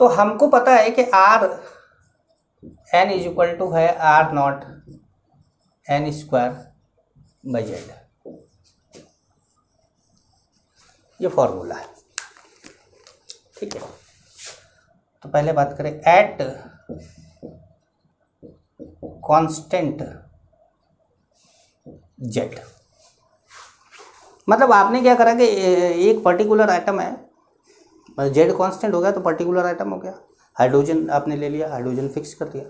तो हमको पता है कि R n = है R0 N²/Z, ये फॉर्मूला है, ठीक है। तो पहले बात करें एट कांस्टेंट Z, मतलब आपने क्या करा कि एक पर्टिकुलर आइटम है, Z कांस्टेंट हो गया तो पर्टिकुलर आइटम हो गया, हाइड्रोजन आपने ले लिया, हाइड्रोजन फिक्स कर दिया,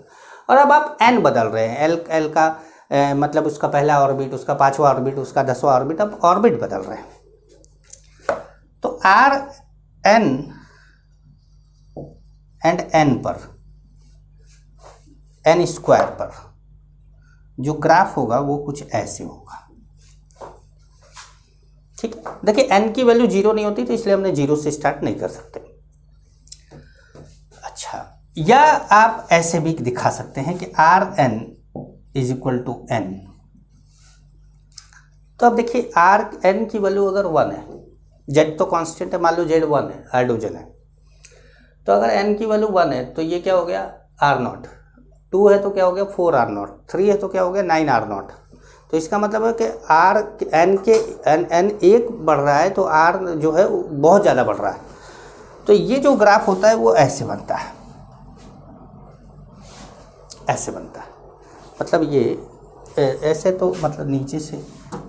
और अब आप n बदल रहे हैं, L का मतलब उसका पहला ऑर्बिट, उसका 5वां ऑर्बिट, उसका 10वां ऑर्बिट, अब ऑर्बिट बदल रहे हैं। तो Rn एंड n पर, N² पर जो ग्राफ होगा वो कुछ ऐसे होगा, ठीक है। देखिए n की वैल्यू 0 नहीं होती, तो इसलिए हमने 0 से स्टार्ट नहीं कर सकते। अच्छा, या आप ऐसे भी दिखा सकते हैं कि R N is equal to N. तो अब देखिए आर एन की वैल्यू अगर 1 है, जेड तो कांस्टेंट है, मान लो जेड 1 है, हाइड्रोजन है, तो अगर एन की वैल्यू 1 है तो ये क्या हो गया आर नॉट, 2 है तो क्या हो गया 4 आर नॉट, 3 है तो क्या हो गया 9 आर नॉट। तो इसका मतलब है कि आर एन के एन 1 बढ़ रहा है तो आर जो है बहुत ज़्यादा बढ़ रहा है। तो ये जो ग्राफ होता है वो ऐसे बनता है, ऐसे बनता है, मतलब ये ऐसे तो मतलब नीचे से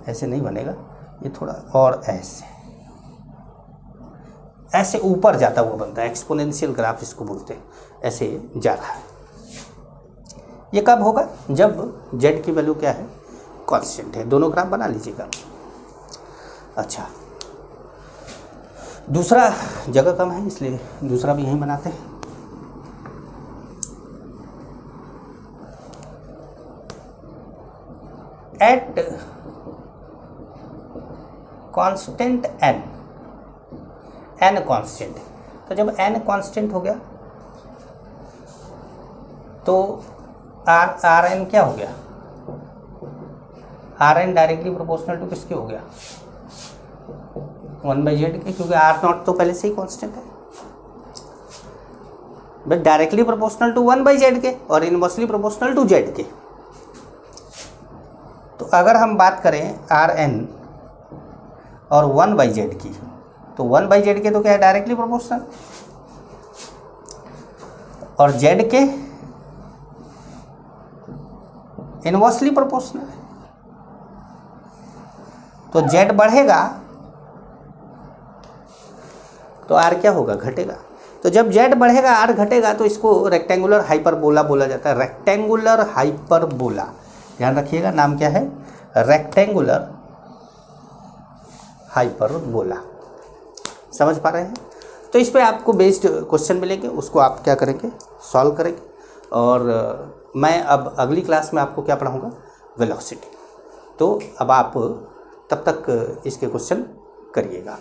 ऐसे नहीं बनेगा, ये थोड़ा और ऐसे ऐसे ऊपर जाता हुआ बनता है, एक्सपोनेंशियल ग्राफ इसको बोलते हैं, ऐसे जा रहा है। ये कब होगा, जब जेड की वैल्यू क्या है कांस्टेंट है। दोनों ग्राफ बना लीजिएगा। अच्छा, दूसरा जगह कम है इसलिए दूसरा भी यहीं बनाते हैं। At constant N, N constant, तो जब एन कांस्टेंट हो गया तो आर एन क्या हो गया, R N directly proportional to किसके हो गया 1/z के, क्योंकि आर नॉट तो पहले से ही कांस्टेंट है, but directly proportional to 1/z के और इनवर्सली प्रोपोर्शनल टू z के। तो अगर हम बात करें आर एन और 1/z की, तो 1/z के तो क्या है डायरेक्टली प्रोपोर्शनल, और z के इनवर्सली प्रोपोर्शनल है। तो z बढ़ेगा तो r क्या होगा घटेगा। तो जब z बढ़ेगा r घटेगा तो इसको रेक्टेंगुलर हाइपरबोला बोला जाता है, रेक्टेंगुलर हाइपरबोला, ध्यान रखिएगा नाम क्या है, रेक्टेंगुलर हाइपरबोला। समझ पा रहे हैं। तो इस पे आपको बेस्ड क्वेश्चन मिलेंगे, उसको आप क्या करेंगे सॉल्व करेंगे, और मैं अब अगली क्लास में आपको क्या पढ़ाऊँगा वेलोसिटी। तो अब आप तब तक इसके क्वेश्चन करिएगा।